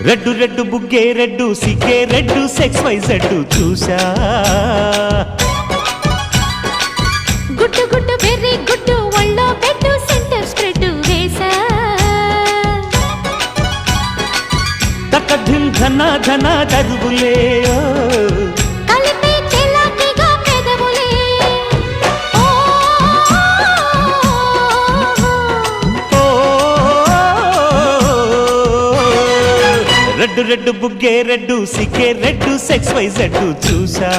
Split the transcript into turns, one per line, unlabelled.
red red బుగ్గే red సిగ్గే red sex Y Z చూసా
గుట్టు గుట్టు వెర్రి గుట్టు ఒళ్ళో పెట్టు సెంటర్ స్ప్రెడ్ వేసా
తక ధిం ధన ధన దరువులే
కలిపే చెలాకిగా పెదవులే
రెడ్డు రెడ్డు బుగ్గే రెడ్డు సిగ్గే రెడ్డు సెక్స్ వై జెడ్డు చూసా